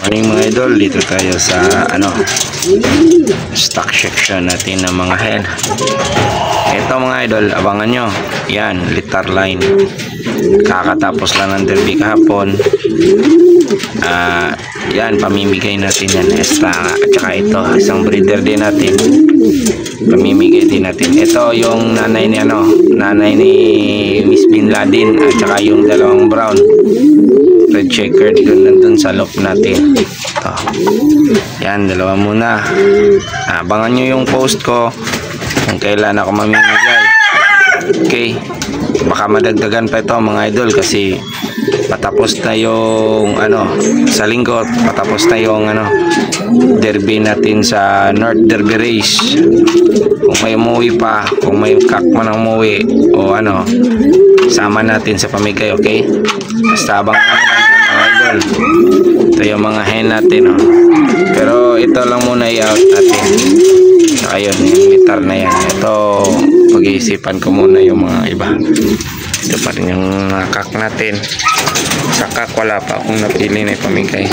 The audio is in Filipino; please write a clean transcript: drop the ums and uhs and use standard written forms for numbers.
Morning mga idol, dito tayo sa stock section natin ng mga hen. Ito mga idol, abangan nyo. Yan, litar line. Kakatapos lang ng derby kahapon. Yan, pamimigay natin yan extra. At saka ito, isang breeder din natin. Pamimigay din natin. Ito yung nanay ni Miss Bin Laden. At saka yung dalawang brown red checker dito nandun sa loop natin. Ito. Yan, dalawa muna. Abangan nyo yung post ko kung kailan ako mamimigay. Okay, baka madagdagan pa ito mga idol kasi patapos na yung sa linggo, patapos na yung derby natin sa North Derby Race. Kung may umuwi pa, kung may kak man ang umuwi o sama natin sa pamigay. Okay, basta abang mga idol. Ito yung mga hen natin, pero ito lang muna i-out natin. Ayun, yung litar na yan. Ito, pag-iisipan ko muna yung mga iba. Ito pa rin yung nakak natin. Sa kak wala pa akong napili na ipamigay.